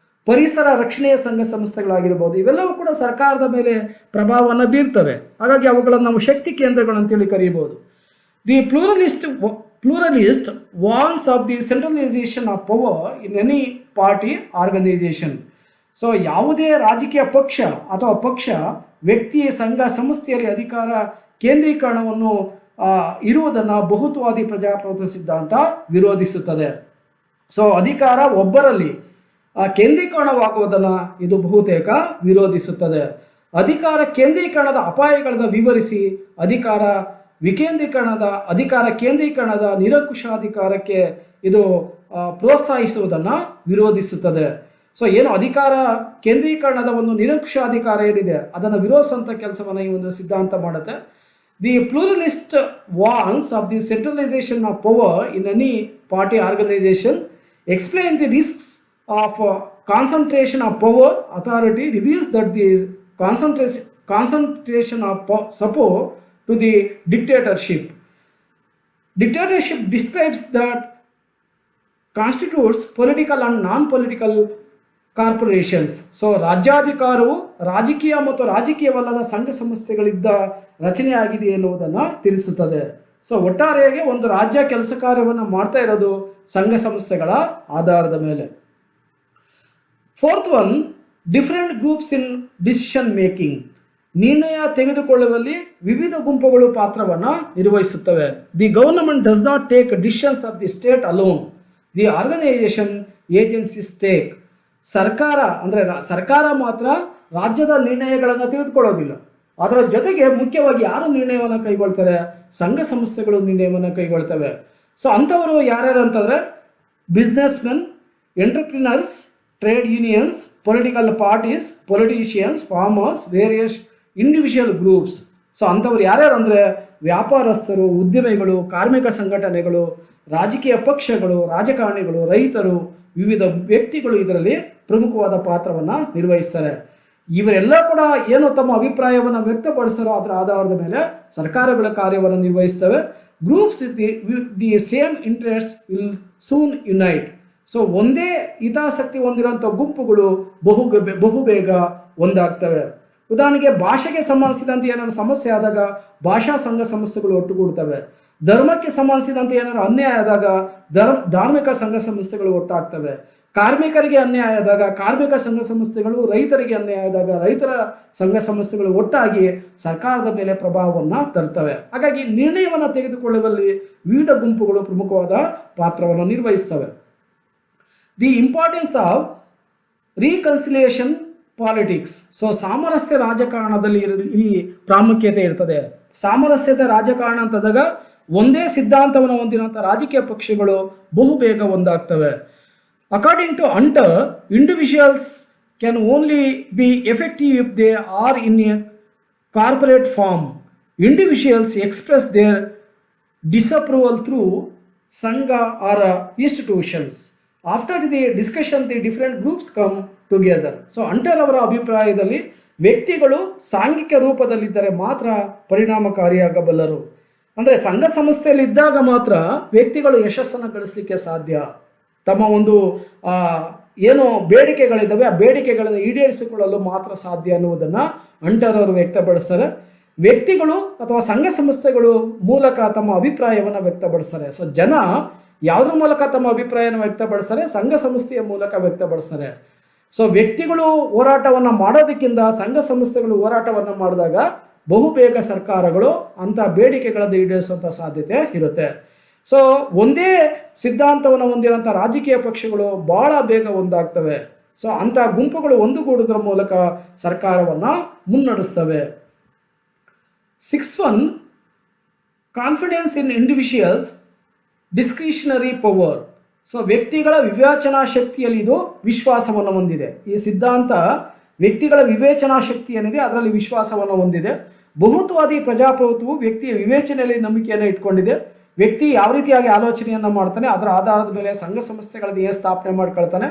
ಪರಿಸರ ರಕ್ಷಣೆಯ ಸಂಘ ಸಂಸ್ಥೆಗಳಾಗಿರ್ಬೋದು, ಇವೆಲ್ಲವೂ ಕೂಡ ಸರ್ಕಾರದ ಮೇಲೆ ಪ್ರಭಾವವನ್ನು ಬೀರ್ತವೆ. ಹಾಗಾಗಿ ಅವುಗಳನ್ನು ನಾವು ಶಕ್ತಿ ಕೇಂದ್ರಗಳಂತೇಳಿ ಕರೀಬೋದು. The pluralist wants of the centralisation of power in any party organisation. So ಯಾವುದೇ ರಾಜಕೀಯ ಪಕ್ಷ ಅಥವಾ ಪಕ್ಷ ವ್ಯಕ್ತಿ ಸಂಘ ಸಂಸ್ಥೆಯಲ್ಲಿ ಅಧಿಕಾರ ಕೇಂದ್ರೀಕರಣವನ್ನು ಇರುವುದನ್ನು ಬಹುತ್ವಾದಿ ಪ್ರಜಾಪ್ರಭುತ್ವ ಸಿದ್ಧಾಂತ ವಿರೋಧಿಸುತ್ತದೆ. ಸೊ ಅಧಿಕಾರ ಒಬ್ಬರಲ್ಲಿ ಕೇಂದ್ರೀಕರಣವಾಗುವುದನ್ನು ಇದು ಬಹುತೇಕ ವಿರೋಧಿಸುತ್ತದೆ. ಅಧಿಕಾರ ಕೇಂದ್ರೀಕರಣದ ಅಪಾಯಗಳನ್ನು ವಿವರಿಸಿ ಅಧಿಕಾರ ಕೇಂದ್ರೀಕರಣದ ನಿರಂಕುಶಾಧಿಕಾರಕ್ಕೆ ಇದು ಪ್ರೋತ್ಸಾಹಿಸುವುದನ್ನು ವಿರೋಧಿಸುತ್ತದೆ. ಸೊ ಏನು ಅಧಿಕಾರ ಕೇಂದ್ರೀಕರಣದ ಒಂದು ನಿರಂಕುಶಾಧಿಕಾರ ಏನಿದೆ ಅದನ್ನು ವಿರೋಧಿಸುವಂಥ ಕೆಲಸವನ್ನು ಈ ಒಂದು ಸಿದ್ಧಾಂತ ಮಾಡುತ್ತೆ. The pluralist wants of the centralisation of power in any party organisation, explain the risks of concentration of power authority, reveals that the concentration of support to the dictatorship. Dictatorship describes that constitutes political and non-political corporations. So ರಾಜ್ಯಾಧಿಕಾರವು ರಾಜಕೀಯ ಮತ್ತು ರಾಜಕೀಯವಲ್ಲದ ಸಂಘ ಸಂಸ್ಥೆಗಳಿದ್ದ ರಚನೆಯಾಗಿದೆ ಎನ್ನುವುದನ್ನು ತಿಳಿಸುತ್ತದೆ. So ಒಟ್ಟಾರೆಯಾಗಿ ಒಂದು ರಾಜ್ಯ ಕೆಲಸ ಕಾರ್ಯವನ್ನು ಮಾಡ್ತಾ ಇರೋದು ಸಂಘ ಸಂಸ್ಥೆಗಳ ಆಧಾರದ ಮೇಲೆ. Fourth one, different groups in decision making. ನಿರ್ಣಯ ತೆಗೆದುಕೊಳ್ಳುವಲ್ಲಿ ವಿವಿಧ ಗುಂಪುಗಳು ಪಾತ್ರವನ್ನು ನಿರ್ವಹಿಸುತ್ತವೆ. The government does not take decisions of the state alone, the organisation agencies take. ಸರ್ಕಾರ ಮಾತ್ರ ರಾಜ್ಯದ ನಿರ್ಣಯಗಳನ್ನು ತೆಗೆದುಕೊಳ್ಳೋದಿಲ್ಲ, ಅದರ ಜೊತೆಗೆ ಮುಖ್ಯವಾಗಿ ಯಾರು ನಿರ್ಣಯವನ್ನು ಕೈಗೊಳ್ತಾರೆ, ಸಂಘ ಸಂಸ್ಥೆಗಳು ನಿರ್ಣಯವನ್ನು ಕೈಗೊಳ್ತವೆ. ಸೊ ಅಂಥವರು ಯಾರ್ಯಾರು ಅಂತಂದರೆ business men, entrepreneurs, trade unions, political parties, politicians, farmers, various individual groups. So ಅಂಥವ್ರು ಯಾರ್ಯಾರು ಅಂದರೆ ವ್ಯಾಪಾರಸ್ಥರು, ಉದ್ಯಮಿಗಳು, ಕಾರ್ಮಿಕ ಸಂಘಟನೆಗಳು, ರಾಜಕೀಯ ಪಕ್ಷಗಳು, ರಾಜಕಾರಣಿಗಳು, ರೈತರು, ವಿವಿಧ ವ್ಯಕ್ತಿಗಳು ಇದರಲ್ಲಿ ಪ್ರಮುಖವಾದ ಪಾತ್ರವನ್ನು ನಿರ್ವಹಿಸ್ತಾರೆ. ಇವರೆಲ್ಲ ಕೂಡ ಏನು ತಮ್ಮ ಅಭಿಪ್ರಾಯವನ್ನು ವ್ಯಕ್ತಪಡಿಸ್ತಾರೋ ಅದರ ಆಧಾರದ ಮೇಲೆ ಸರ್ಕಾರಗಳ ಕಾರ್ಯವನ್ನು ನಿರ್ವಹಿಸ್ತವೆ. Groups the same interest will soon unite. So ಒಂದೇ ಹಿತಾಸಕ್ತಿ ಹೊಂದಿರುವಂಥ ಗುಂಪುಗಳು ಬಹುಬೇಗ ಒಂದಾಗ್ತವೆ. ಉದಾಹರಣೆಗೆ ಭಾಷೆಗೆ ಸಂಬಂಧಿಸಿದಂತೆ ಏನಾದ್ರು ಸಮಸ್ಯೆ ಆದಾಗ ಭಾಷಾ ಸಂಘ ಸಂಸ್ಥೆಗಳು ಒಟ್ಟುಗೂಡ್ತವೆ. ಧರ್ಮಕ್ಕೆ ಸಂಬಂಧಿಸಿದಂತೆ ಏನಾದ್ರು ಅನ್ಯಾಯ ಆದಾಗ ಧಾರ್ಮಿಕ ಸಂಘ ಸಂಸ್ಥೆಗಳು ಒಟ್ಟಾಗ್ತವೆ. ಕಾರ್ಮಿಕರಿಗೆ ಅನ್ಯಾಯ ಆದಾಗ ಕಾರ್ಮಿಕ ಸಂಘ ಸಂಸ್ಥೆಗಳು, ರೈತರಿಗೆ ಅನ್ಯಾಯ ಆದಾಗ ರೈತರ ಸಂಘ ಸಂಸ್ಥೆಗಳು ಒಟ್ಟಾಗಿ ಸರ್ಕಾರದ ಮೇಲೆ ಪ್ರಭಾವವನ್ನು ತರ್ತವೆ. ಹಾಗಾಗಿ ನಿರ್ಣಯವನ್ನು ತೆಗೆದುಕೊಳ್ಳುವಲ್ಲಿ ವಿವಿಧ ಗುಂಪುಗಳು ಪ್ರಮುಖವಾದ ಪಾತ್ರವನ್ನು ನಿರ್ವಹಿಸ್ತವೆ. The importance of reconciliation politics. So ಸಾಮರಸ್ಯ ರಾಜಕಾರಣದಲ್ಲಿ ಇಲ್ಲಿ ಪ್ರಾಮುಖ್ಯತೆ ಇರ್ತದೆ. ಸಾಮರಸ್ಯದ ರಾಜಕಾರಣ ಅಂತಂದಾಗ ಒಂದೇ ಸಿದ್ಧಾಂತವನ್ನು ಹೊಂದಿರುವಂಥ ರಾಜಕೀಯ ಪಕ್ಷಗಳು ಬಹುಬೇಗ ಒಂದಾಗ್ತವೆ. According to Unter, individuals can only be effective if they are in a corporate form. Individuals express their disapproval through ಸಂಘ or institutions. After the discussion the different groups come together. So Unter ಅವರ ಅಭಿಪ್ರಾಯದಲ್ಲಿ ವ್ಯಕ್ತಿಗಳು ಸಾಂಘಿಕ ರೂಪದಲ್ಲಿದ್ದರೆ ಮಾತ್ರ ಪರಿಣಾಮಕಾರಿಯಾಗಬಲ್ಲರು. ಅಂದರೆ ಸಂಘ ಸಂಸ್ಥೆಯಲ್ಲಿ ಇದ್ದಾಗ ಮಾತ್ರ ವ್ಯಕ್ತಿಗಳು ಯಶಸ್ಸನ್ನು ಗಳಿಸಲಿಕ್ಕೆ ಸಾಧ್ಯ. ತಮ್ಮ ಒಂದು ಏನು ಬೇಡಿಕೆಗಳಿದ್ದಾವೆ ಆ ಬೇಡಿಕೆಗಳನ್ನು ಈಡೇರಿಸಿಕೊಳ್ಳಲು ಮಾತ್ರ ಸಾಧ್ಯ ಅನ್ನುವುದನ್ನು ಅಂಟರ್ ಅವರು ವ್ಯಕ್ತಪಡಿಸ್ತಾರೆ. ವ್ಯಕ್ತಿಗಳು ಅಥವಾ ಸಂಘ ಸಂಸ್ಥೆಗಳು ಮೂಲಕ ತಮ್ಮ ಅಭಿಪ್ರಾಯವನ್ನು ವ್ಯಕ್ತಪಡಿಸ್ತಾರೆ. ಸೊ ಜನ ಯಾವುದ್ರ ಮೂಲಕ ತಮ್ಮ ಅಭಿಪ್ರಾಯವನ್ನು ವ್ಯಕ್ತಪಡಿಸ್ತಾರೆ? ಸಂಘ ಸಂಸ್ಥೆಯ ಮೂಲಕ ವ್ಯಕ್ತಪಡಿಸ್ತಾರೆ. ಸೊ ವ್ಯಕ್ತಿಗಳು ಹೋರಾಟವನ್ನು ಮಾಡೋದಕ್ಕಿಂತ ಸಂಘ ಸಂಸ್ಥೆಗಳು ಹೋರಾಟವನ್ನು ಮಾಡಿದಾಗ ಬಹುಬೇಗ ಸರ್ಕಾರಗಳು ಅಂಥ ಬೇಡಿಕೆಗಳನ್ನು ಈಡೇರಿಸುವಂಥ ಸಾಧ್ಯತೆ ಇರುತ್ತೆ. ಸೊ ಒಂದೇ ಸಿದ್ಧಾಂತವನ್ನು ಹೊಂದಿರುವಂಥ ರಾಜಕೀಯ ಪಕ್ಷಗಳು ಬಹಳ ಬೇಗ ಒಂದಾಗ್ತವೆ. ಸೊ ಅಂಥ ಗುಂಪುಗಳು ಒಂದುಗೂಡುವುದರ ಮೂಲಕ ಸರ್ಕಾರವನ್ನು ಮುನ್ನಡೆಸ್ತವೆ. 6.1 confidence in individuals discretionary power. So ವ್ಯಕ್ತಿಗಳ ವಿವೇಚನಾ ಶಕ್ತಿಯಲ್ಲಿ ಇದು ವಿಶ್ವಾಸವನ್ನು ಹೊಂದಿದೆ. ಈ ಸಿದ್ಧಾಂತ ವ್ಯಕ್ತಿಗಳ ವಿವೇಚನಾ ಶಕ್ತಿ ಏನಿದೆ ಅದರಲ್ಲಿ ವಿಶ್ವಾಸವನ್ನು ಹೊಂದಿದೆ. ಬಹುತ್ವವಾದಿ ಪ್ರಜಾಪ್ರಭುತ್ವವು ವ್ಯಕ್ತಿಯ ವಿವೇಚನೆಯಲ್ಲಿ ನಂಬಿಕೆಯನ್ನು ಇಟ್ಕೊಂಡಿದೆ. ವ್ಯಕ್ತಿ ಯಾವ ರೀತಿಯಾಗಿ ಆಲೋಚನೆಯನ್ನು ಮಾಡ್ತಾನೆ ಅದರ ಆಧಾರದ ಮೇಲೆ ಸಂಘ ಸಂಸ್ಥೆಗಳನ್ನು ಏನು ಸ್ಥಾಪನೆ ಮಾಡ್ಕೊಳ್ತಾನೆ,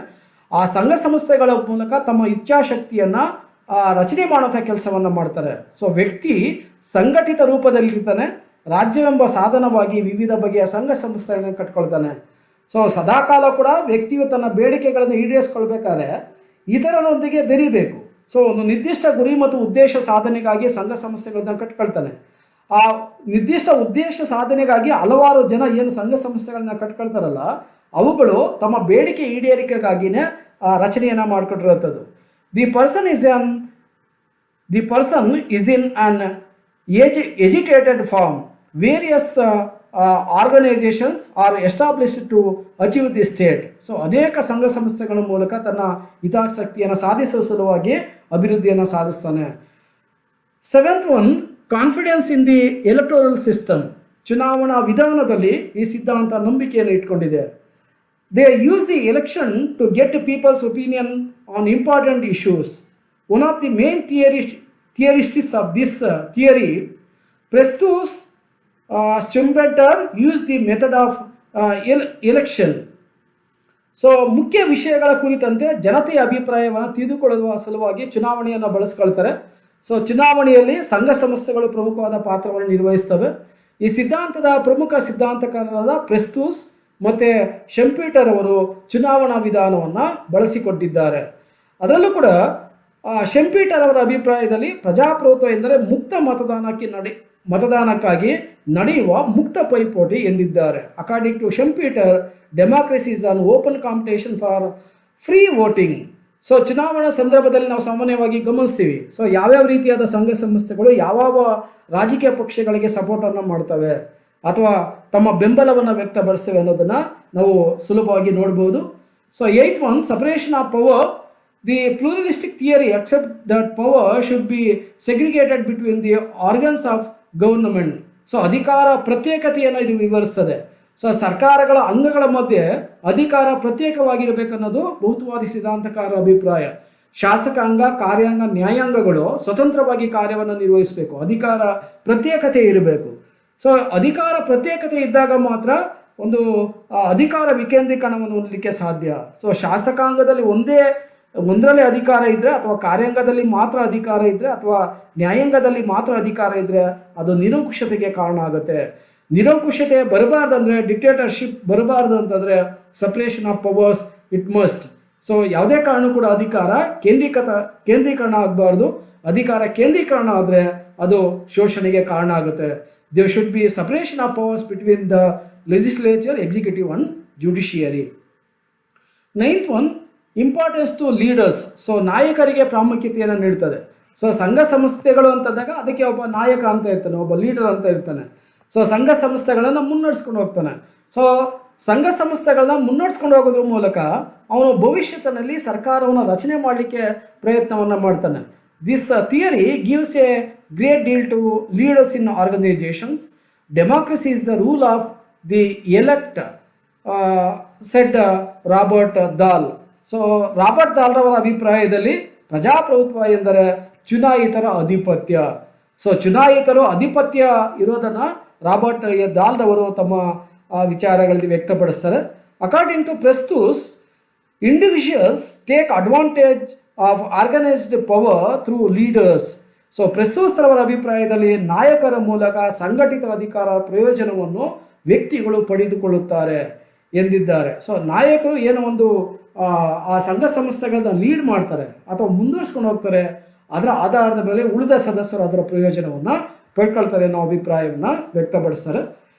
ಆ ಸಂಘ ಸಂಸ್ಥೆಗಳ ಮೂಲಕ ತಮ್ಮ ಇಚ್ಛಾಶಕ್ತಿಯನ್ನು ರಚನೆ ಮಾಡುವಂಥ ಕೆಲಸವನ್ನು ಮಾಡ್ತಾರೆ. ಸೊ ವ್ಯಕ್ತಿ ಸಂಘಟಿತ ರೂಪದಲ್ಲಿರ್ತಾನೆ. ರಾಜ್ಯವೆಂಬ ಸಾಧನವಾಗಿ ವಿವಿಧ ಬಗೆಯ ಸಂಘ ಸಂಸ್ಥೆಗಳನ್ನು ಕಟ್ಕೊಳ್ತಾನೆ. ಸೊ ಸದಾಕಾಲ ಕೂಡ ವ್ಯಕ್ತಿಯು ತನ್ನ ಬೇಡಿಕೆಗಳನ್ನು ಈಡೇರಿಸ್ಕೊಳ್ಬೇಕಾದ್ರೆ ಇತರರೊಂದಿಗೆ ಬೆರೀಬೇಕು. ಸೊ ಒಂದು ನಿರ್ದಿಷ್ಟ ಗುರಿ ಮತ್ತು ಉದ್ದೇಶ ಸಾಧನೆಗಾಗಿ ಸಂಘ ಸಂಸ್ಥೆಗಳನ್ನ ಕಟ್ಕೊಳ್ತಾನೆ. ಆ ನಿರ್ದಿಷ್ಟ ಉದ್ದೇಶ ಸಾಧನೆಗಾಗಿ ಹಲವಾರು ಜನ ಏನು ಸಂಘ ಸಂಸ್ಥೆಗಳನ್ನ ಕಟ್ಕೊಳ್ತಾರಲ್ಲ ಅವುಗಳು ತಮ್ಮ ಬೇಡಿಕೆ ಈಡೇರಿಕೆಗಾಗಿನೇ ರಚನೆಯನ್ನು ಮಾಡಿಕೊಂಡಿರುತ್ತದೆ. The person is in an agitated form. Various organisations are established to achieve the state. So ಅನೇಕ ಸಂಘ ಸಂಸ್ಥೆಗಳ ಮೂಲಕ ತನ್ನ ಹಿತಾಸಕ್ತಿಯನ್ನು ಸಾಧಿಸುವ ಸಲುವಾಗಿ ಅಭಿವೃದ್ಧಿಯನ್ನು ಸಾಧಿಸ್ತಾನೆ. 7th confidence in the electoral system. ಚುನಾವಣಾ ವಿಧಾನದಲ್ಲಿ ಈ ಸಿದ್ಧಾಂತ ನಂಬಿಕೆಯನ್ನು ಇಟ್ಕೊಂಡಿದೆ. They use the election to get people's opinion on important issues. One of the main theorists of this theory, Prestus Schumpeter, used the method of election. So ಮುಖ್ಯ ವಿಷಯಗಳ ಕುರಿತಂತೆ ಜನತೆಯ ಅಭಿಪ್ರಾಯವನ್ನು ತಿಳಿದುಕೊಳ್ಳುವ ಸಲುವಾಗಿ ಚುನಾವಣೆಯನ್ನು ಬಳಸ್ಕೊಳ್ತಾರೆ. ಸೊ ಚುನಾವಣೆಯಲ್ಲಿ ಸಂಘ ಸಂಸ್ಥೆಗಳು ಪ್ರಮುಖವಾದ ಪಾತ್ರವನ್ನು ನಿರ್ವಹಿಸ್ತವೆ. ಈ ಸಿದ್ಧಾಂತದ ಪ್ರಮುಖ ಸಿದ್ಧಾಂತಕಾರರಾದ ಪ್ರೆಸ್ತೂಸ್ ಮತ್ತು ಶಂಪೀಟರ್ ಅವರು ಚುನಾವಣಾ ವಿಧಾನವನ್ನು ಬಳಸಿಕೊಟ್ಟಿದ್ದಾರೆ. ಅದರಲ್ಲೂ ಕೂಡ ಶಂಪೀಟರ್ ಅವರ ಅಭಿಪ್ರಾಯದಲ್ಲಿ ಪ್ರಜಾಪ್ರಭುತ್ವ ಎಂದರೆ ಮುಕ್ತ ಮತದಾನಕ್ಕಾಗಿ ನಡೆಯುವ ಮುಕ್ತ ಪೈಪೋಟಿ ಎಂದಿದ್ದಾರೆ. According to Schumpeter, democracy is an open competition for free voting. So ಚುನಾವಣಾ ಸಂದರ್ಭದಲ್ಲಿ ನಾವು ಸಾಮಾನ್ಯವಾಗಿ ಗಮನಿಸ್ತೀವಿ. ಸೊ ಯಾವ್ಯಾವ ರೀತಿಯಾದ ಸಂಘ ಸಂಸ್ಥೆಗಳು ಯಾವ ರಾಜಕೀಯ ಪಕ್ಷಗಳಿಗೆ ಸಪೋರ್ಟನ್ನು ಮಾಡ್ತವೆ ಅಥವಾ ತಮ್ಮ ಬೆಂಬಲವನ್ನು ವ್ಯಕ್ತಪಡಿಸ್ತವೆ ಅನ್ನೋದನ್ನು ನಾವು ಸುಲಭವಾಗಿ ನೋಡ್ಬೋದು. So 8th separation of power. The pluralistic theory accepts that power should be segregated between the organs of government. So ಅಧಿಕಾರ ಪ್ರತ್ಯೇಕತೆಯನ್ನು ಇದು ವಿವರಿಸ್ತದೆ. ಸೊ ಸರ್ಕಾರಗಳ ಅಂಗಗಳ ಮಧ್ಯೆ ಅಧಿಕಾರ ಪ್ರತ್ಯೇಕವಾಗಿರಬೇಕನ್ನೋದು ಬಹುತ್ವವಾದಿ ಸಿದ್ಧಾಂತಕಾರ ಅಭಿಪ್ರಾಯ. ಶಾಸಕಾಂಗ, ಕಾರ್ಯಾಂಗ, ನ್ಯಾಯಾಂಗಗಳು ಸ್ವತಂತ್ರವಾಗಿ ಕಾರ್ಯವನ್ನು ನಿರ್ವಹಿಸಬೇಕು. ಅಧಿಕಾರ ಪ್ರತ್ಯೇಕತೆ ಇರಬೇಕು. ಸೊ ಅಧಿಕಾರ ಪ್ರತ್ಯೇಕತೆ ಇದ್ದಾಗ ಮಾತ್ರ ಒಂದು ಅಧಿಕಾರ ವಿಕೇಂದ್ರೀಕರಣವನ್ನು ಹೊಂದಲಿಕ್ಕೆ ಸಾಧ್ಯ. ಸೊ ಶಾಸಕಾಂಗದಲ್ಲಿ ಒಂದರಲ್ಲಿ ಅಧಿಕಾರ ಇದ್ದರೆ ಅಥವಾ ಕಾರ್ಯಾಂಗದಲ್ಲಿ ಮಾತ್ರ ಅಧಿಕಾರ ಇದ್ದರೆ ಅಥವಾ ನ್ಯಾಯಾಂಗದಲ್ಲಿ ಮಾತ್ರ ಅಧಿಕಾರ ಇದ್ದರೆ ಅದು ನಿರಂಕುಶತೆಗೆ ಕಾರಣ ಆಗುತ್ತೆ. ನಿರಂಕುಶತೆ ಬರಬಾರ್ದಂದ್ರೆ, ಡಿಕ್ಟೇಟರ್ಶಿಪ್ ಬರಬಾರ್ದು ಅಂತಂದರೆ separation of powers it must. So ಯಾವುದೇ ಕಾರಣ ಕೂಡ ಅಧಿಕಾರ ಕೇಂದ್ರೀಕರಣ ಆಗಬಾರ್ದು. ಅಧಿಕಾರ ಕೇಂದ್ರೀಕರಣ ಆದರೆ ಅದು ಶೋಷಣೆಗೆ ಕಾರಣ ಆಗುತ್ತೆ. There should be separation of powers between the legislature, executive and judiciary. 9th one, importance to leaders. So ನಾಯಕರಿಗೆ ಪ್ರಾಮುಖ್ಯತೆಯನ್ನು ನೀಡ್ತದೆ. ಸೊ ಸಂಘ ಸಂಸ್ಥೆಗಳು ಅಂತಂದಾಗ ಅದಕ್ಕೆ ಒಬ್ಬ ನಾಯಕ ಅಂತ ಇರ್ತಾನೆ, ಒಬ್ಬ ಲೀಡರ್ ಅಂತ ಇರ್ತಾನೆ. ಸೊ ಸಂಘ ಸಂಸ್ಥೆಗಳನ್ನು ಮುನ್ನಡೆಸ್ಕೊಂಡು ಹೋಗ್ತಾನೆ. ಸೊ ಸಂಘ ಸಂಸ್ಥೆಗಳನ್ನ ಮುನ್ನಡೆಸ್ಕೊಂಡು ಹೋಗೋದ್ರ ಮೂಲಕ ಅವನು ಭವಿಷ್ಯತ್ತಿನಲ್ಲಿ ಸರ್ಕಾರವನ್ನು ರಚನೆ ಮಾಡಲಿಕ್ಕೆ ಪ್ರಯತ್ನವನ್ನು ಮಾಡ್ತಾನೆ. This theory gives a great deal to leaders in organisations. Democracy is the rule of the elect, said Robert Dahl. So Robert ದಾಲ್ರವರ ಅಭಿಪ್ರಾಯದಲ್ಲಿ ಪ್ರಜಾಪ್ರಭುತ್ವ ಎಂದರೆ ಚುನಾಯಿತರ ಅಧಿಪತ್ಯ. ಸೊ ಚುನಾಯಿತರು ಅಧಿಪತ್ಯ ಇರೋದನ್ನು ರಾಬರ್ಟ್ ದಾಲ್ರವರು ತಮ್ಮ ವಿಚಾರಗಳಲ್ಲಿ ವ್ಯಕ್ತಪಡಿಸ್ತಾರೆ. According to Presthus, individuals take advantage of organised power through leaders. So Presthus ರವರ ಅಭಿಪ್ರಾಯದಲ್ಲಿ ನಾಯಕರ ಮೂಲಕ ಸಂಘಟಿತ ಅಧಿಕಾರ ಪ್ರಯೋಜನವನ್ನು ವ್ಯಕ್ತಿಗಳು ಪಡೆದುಕೊಳ್ಳುತ್ತಾರೆ ಎಂದಿದ್ದಾರೆ. ಸೊ ನಾಯಕರು ಏನೋ ಒಂದು ಆ ಸಂಘ ಸಂಸ್ಥೆಗಳನ್ನ ಲೀಡ್ ಮಾಡ್ತಾರೆ ಅಥವಾ ಮುಂದುವರಿಸ್ಕೊಂಡು ಹೋಗ್ತಾರೆ, ಅದರ ಆಧಾರದ ಮೇಲೆ ಉಳಿದ ಸದಸ್ಯರು ಅದರ ಪ್ರಯೋಜನವನ್ನು ಪಡ್ಕೊಳ್ತಾರೆ ಅನ್ನೋ ಅಭಿಪ್ರಾಯವನ್ನು ವ್ಯಕ್ತಪಡಿಸ್ತಾರೆ.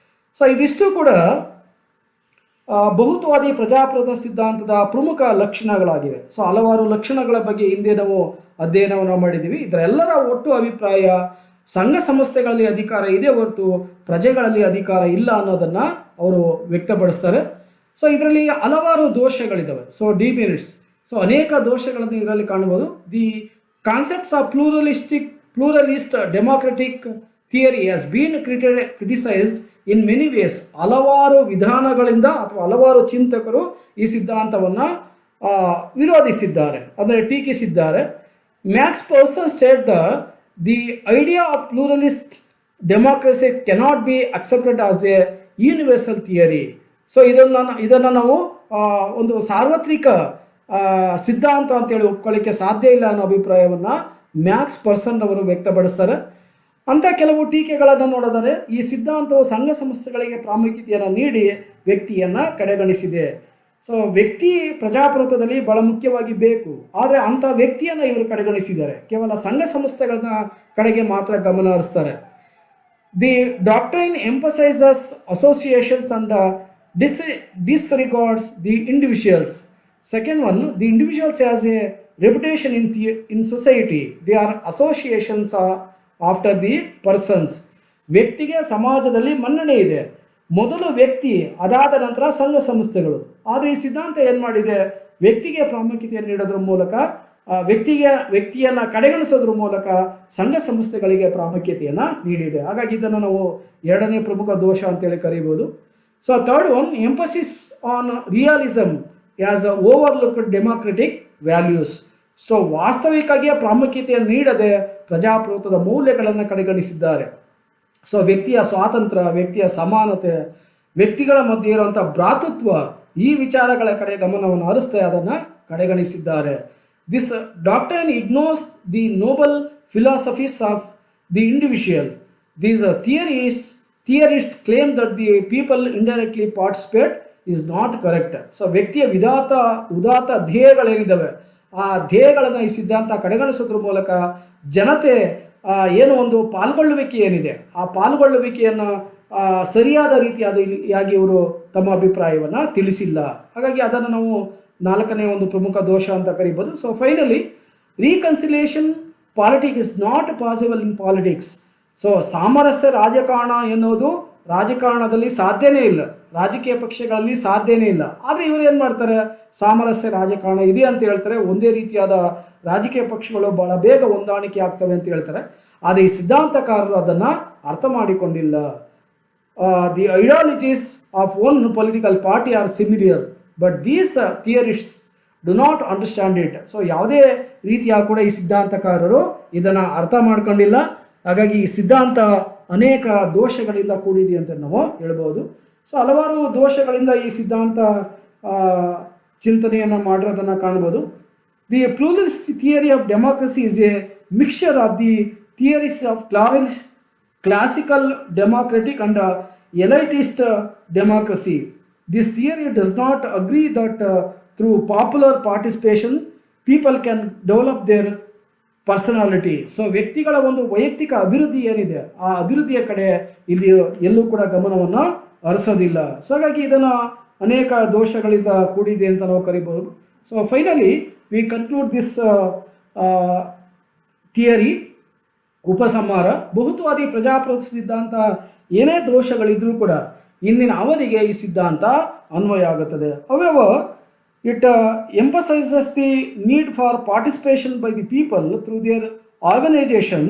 ಸೊ ಇದಿಷ್ಟು ಕೂಡ ಬಹುತ್ವವಾದಿ ಪ್ರಜಾಪ್ರಭುತ್ವ ಸಿದ್ಧಾಂತದ ಪ್ರಮುಖ ಲಕ್ಷಣಗಳಾಗಿವೆ. ಸೊ ಹಲವಾರು ಲಕ್ಷಣಗಳ ಬಗ್ಗೆ ಹಿಂದೆ ನಾವು ಅಧ್ಯಯನವನ್ನು ಮಾಡಿದ್ದೀವಿ. ಇದರೆಲ್ಲರ ಒಟ್ಟು ಅಭಿಪ್ರಾಯ ಸಂಘ ಸಂಸ್ಥೆಗಳಲ್ಲಿ ಅಧಿಕಾರ ಇದೆ ಹೊರತು ಪ್ರಜೆಗಳಲ್ಲಿ ಅಧಿಕಾರ ಇಲ್ಲ ಅನ್ನೋದನ್ನು ಅವರು ವ್ಯಕ್ತಪಡಿಸ್ತಾರೆ. ಸೊ ಇದರಲ್ಲಿ ಹಲವಾರು ದೋಷಗಳಿದ್ದಾವೆ. ಸೊ ಡಿಮೆರಿಟ್ಸ್, ಸೊ ಅನೇಕ ದೋಷಗಳನ್ನು ಇದರಲ್ಲಿ ಕಾಣಬಹುದು. The concepts of pluralist democratic theory has been criticised in many ways. ಹಲವಾರು ವಿಧಾನಗಳಿಂದ ಅಥವಾ ಹಲವಾರು ಚಿಂತಕರು ಈ ಸಿದ್ಧಾಂತವನ್ನು ವಿರೋಧಿಸಿದ್ದಾರೆ, ಅಂದರೆ ಟೀಕಿಸಿದ್ದಾರೆ. Max Person state the idea of pluralist democracy cannot be accepted as a universal theory. So ಇದನ್ನು ನಾವು ಒಂದು ಸಾರ್ವತ್ರಿಕ ಸಿದ್ಧಾಂತ ಅಂತೇಳಿ ಒಪ್ಕೊಳ್ಳಿಕ್ಕೆ ಸಾಧ್ಯ ಇಲ್ಲ ಅನ್ನೋ ಅಭಿಪ್ರಾಯವನ್ನು ಮ್ಯಾಕ್ಸ್ ಪರ್ಸನ್ ಅವರು ವ್ಯಕ್ತಪಡಿಸ್ತಾರೆ. ಅಂತ ಕೆಲವು ಟೀಕೆಗಳನ್ನು ನೋಡಿದರೆ ಈ ಸಿದ್ಧಾಂತವು ಸಂಘ ಸಂಸ್ಥೆಗಳಿಗೆ ಪ್ರಾಮುಖ್ಯತೆಯನ್ನು ನೀಡಿ ವ್ಯಕ್ತಿಯನ್ನು ಕಡೆಗಣಿಸಿದೆ. ಸೊ ವ್ಯಕ್ತಿ ಪ್ರಜಾಪ್ರಭುತ್ವದಲ್ಲಿ ಬಹಳ ಮುಖ್ಯವಾಗಿ ಬೇಕು, ಆದರೆ ಅಂಥ ವ್ಯಕ್ತಿಯನ್ನು ಇವರು ಕಡೆಗಣಿಸಿದ್ದಾರೆ, ಕೇವಲ ಸಂಘ ಸಂಸ್ಥೆಗಳನ್ನ ಕಡೆಗೆ ಮಾತ್ರ ಗಮನ ಹರಿಸ್ತಾರೆ. The doctrine emphasises associations and disregards the individuals. Second one, the individuals has a reputation in society. They are associations after the persons. ವ್ಯಕ್ತಿಗೆ ಸಮಾಜದಲ್ಲಿ ಮನ್ನಣೆ ಇದೆ, ಮೊದಲು ವ್ಯಕ್ತಿ, ಅದಾದ ನಂತರ ಸಂಘ ಸಂಸ್ಥೆಗಳು. ಆದರೆ ಈ ಸಿದ್ಧಾಂತ ಏನು ಮಾಡಿದೆ, ವ್ಯಕ್ತಿಗೆ ಪ್ರಾಮುಖ್ಯತೆಯನ್ನು ನೀಡೋದ್ರ ಮೂಲಕ ವ್ಯಕ್ತಿಯನ್ನು ಕಡೆಗಣಿಸೋದ್ರ ಮೂಲಕ ಸಂಘ ಸಂಸ್ಥೆಗಳಿಗೆ ಪ್ರಾಮುಖ್ಯತೆಯನ್ನು ನೀಡಿದೆ. ಹಾಗಾಗಿ ಇದನ್ನು ನಾವು ಎರಡನೇ ಪ್ರಮುಖ ದೋಷ ಅಂತೇಳಿ ಕರೀಬೋದು. So third one, emphasis on realism as a overlooked democratic values. So ವಾಸ್ತವಿಕವಾಗಿ ಪ್ರಾಮುಖ್ಯತೆಯನ್ನು ನೀಡದೆ ಪ್ರಜಾಪ್ರಭುತ್ವದ ಮೌಲ್ಯಗಳನ್ನು ಕಡೆಗಣಿಸಿದ್ದಾರೆ. ಸೊ ವ್ಯಕ್ತಿಯ ಸ್ವಾತಂತ್ರ್ಯ, ವ್ಯಕ್ತಿಯ ಸಮಾನತೆ, ವ್ಯಕ್ತಿಗಳ ಮಧ್ಯೆ ಇರುವಂಥ ಭ್ರಾತೃತ್ವ, ಈ ವಿಚಾರಗಳ ಕಡೆ ಗಮನವನ್ನು ಹರಿಸ್ತಾ ಅದನ್ನು ಕಡೆಗಣಿಸಿದ್ದಾರೆ. This doctrine ignores the noble philosophies of the individual. These theorists claim that the people indirectly participate is not correct. So ವ್ಯಕ್ತಿಯ ಉದಾತ್ತ ಧ್ಯೇಯಗಳೇನಿದ್ದಾವೆ ಆ ಧ್ಯೇಯಗಳನ್ನು ಈ ಸಿದ್ಧಾಂತ ಕಡೆಗಣಿಸೋದ್ರ ಮೂಲಕ ಜನತೆ ಏನು ಒಂದು ಪಾಲ್ಗೊಳ್ಳುವಿಕೆ ಏನಿದೆ ಆ ಪಾಲ್ಗೊಳ್ಳುವಿಕೆಯನ್ನು ಸರಿಯಾದ ರೀತಿಯಾಗಿ ಇವರು ತಮ್ಮ ಅಭಿಪ್ರಾಯವನ್ನು ತಿಳಿಸಿಲ್ಲ. ಹಾಗಾಗಿ ಅದನ್ನು ನಾವು ನಾಲ್ಕನೇ ಒಂದು ಪ್ರಮುಖ ದೋಷ ಅಂತ ಕರಿಬೋದು. So finally, reconciliation politics is not possible in politics. So ಸಾಮರಸ್ಯ ರಾಜಕಾರಣ ಎನ್ನುವುದು ರಾಜಕಾರಣದಲ್ಲಿ ಸಾಧ್ಯನೇ ಇಲ್ಲ, ರಾಜಕೀಯ ಪಕ್ಷಗಳಲ್ಲಿ ಸಾಧ್ಯನೇ ಇಲ್ಲ. ಆದರೆ ಇವರು ಏನು ಮಾಡ್ತಾರೆ, ಸಾಮರಸ್ಯ ರಾಜಕಾರಣ ಇದೆ ಅಂತ ಹೇಳ್ತಾರೆ, ಒಂದೇ ರೀತಿಯಾದ ರಾಜಕೀಯ ಪಕ್ಷಗಳು ಬಹಳ ಬೇಗ ಹೊಂದಾಣಿಕೆ ಆಗ್ತವೆ ಅಂತ ಹೇಳ್ತಾರೆ. ಆದರೆ ಈ ಸಿದ್ಧಾಂತಕಾರರು ಅದನ್ನು ಅರ್ಥ ಮಾಡಿಕೊಂಡಿಲ್ಲ. The ideologies of one political party are similar but these theorists do not understand it. So ಯಾವುದೇ ರೀತಿಯಾಗಿ ಕೂಡ ಈ ಸಿದ್ಧಾಂತಕಾರರು ಇದನ್ನು ಅರ್ಥ ಮಾಡ್ಕೊಂಡಿಲ್ಲ. ಹಾಗಾಗಿ ಈ ಸಿದ್ಧಾಂತ ಅನೇಕ ದೋಷಗಳಿಂದ ಕೂಡಿದೆ ಅಂತ ನಾವು ಹೇಳ್ಬೋದು. ಸೊ ಹಲವಾರು ದೋಷಗಳಿಂದ ಈ ಸಿದ್ಧಾಂತ ಚಿಂತನೆಯನ್ನು ಮಾಡಿರೋದನ್ನು ಕಾಣ್ಬೋದು. The pluralist theory of democracy is a mixture of the theories of classical democratic and elitist democracy. This theory does not agree that through popular participation people can develop their personality. So ವ್ಯಕ್ತಿಗಳ ಒಂದು ವೈಯಕ್ತಿಕ ಅಭಿವೃದ್ಧಿ ಏನಿದೆ ಆ ಅಭಿವೃದ್ಧಿಯ ಕಡೆ ಇಲ್ಲಿ ಎಲ್ಲೂ ಕೂಡ ಗಮನವನ್ನು ಹರಿಸೋದಿಲ್ಲ. ಸೊ ಹಾಗಾಗಿ ಇದನ್ನು ಅನೇಕ ದೋಷಗಳಿಂದ ಕೂಡಿದೆ ಅಂತ ನಾವು ಕರಿಬಹುದು. So finally we conclude this theory. ಉಪಸಂಹಾರ: ಬಹುತ್ವಾದಿ ಪ್ರಜಾಪ್ರಭುತ್ವ ಸಿದ್ಧಾಂತ ಏನೇ ದೋಷಗಳಿದ್ರೂ ಕೂಡ ಇಂದಿನ ಅವಧಿಗೆ ಈ ಸಿದ್ಧಾಂತ ಅನ್ವಯ ಆಗುತ್ತದೆ. However, it emphasizes the need for participation by the people through their organization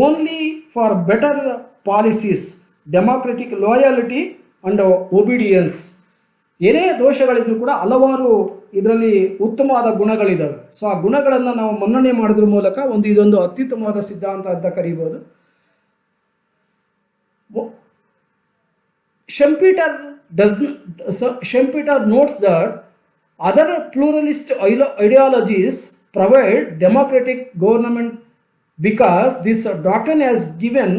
only for better policies, democratic loyalty and obedience. ಏನೇ ದೋಷಗಳಿದ್ರೂ ಕೂಡ ಹಲವಾರು ಇದರಲ್ಲಿ ಉತ್ತಮವಾದ ಗುಣಗಳಿದ್ದಾವೆ. ಸೊ ಆ ಗುಣಗಳನ್ನು ನಾವು ಮನ್ನಣೆ ಮಾಡೋದ್ರ ಮೂಲಕ ಇದೊಂದು ಅತ್ಯುತ್ತಮವಾದ ಸಿದ್ಧಾಂತ ಅಂತ ಕರೀಬೋದು. Schumpeter notes that other pluralist ideologies provide democratic government because this doctrine has given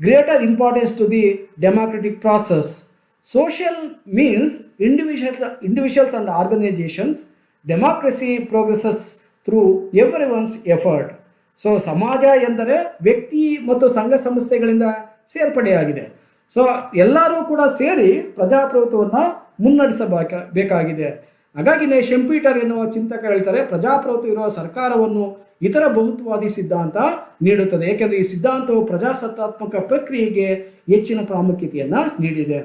greater importance to the democratic process. Social means individuals and organizations. Democracy progresses through everyone's effort. So ಸಮಾಜ ಎಂದರೆ ವ್ಯಕ್ತಿ ಮತ್ತು ಸಂಘ ಸಂಸ್ಥೆಗಳಿಂದ ಸೇರ್ಪಡೆಯಾಗಿದೆ. So ಎಲ್ಲರೂ ಕೂಡ ಸೇರಿ ಪ್ರಜಾಪ್ರಭುತ್ವವನ್ನು ಮುನ್ನಡೆಸಬೇಕಾಗಿದೆ. ಹಾಗಾಗಿನೇ ಶೆಂಪೀಟರ್ ಎನ್ನುವ ಚಿಂತಕ ಹೇಳ್ತಾರೆ, ಪ್ರಜಾಪ್ರಭುತ್ವ ಇರುವ ಸರ್ಕಾರವನ್ನು ಇತರ ಬಹುತ್ವವಾದಿ ಸಿದ್ಧಾಂತ ನೀಡುತ್ತದೆ. ಏಕೆಂದರೆ ಈ ಸಿದ್ಧಾಂತವು ಪ್ರಜಾಸತ್ತಾತ್ಮಕ ಪ್ರಕ್ರಿಯೆಗೆ ಹೆಚ್ಚಿನ ಪ್ರಾಮುಖ್ಯತೆಯನ್ನು ನೀಡಿದೆ.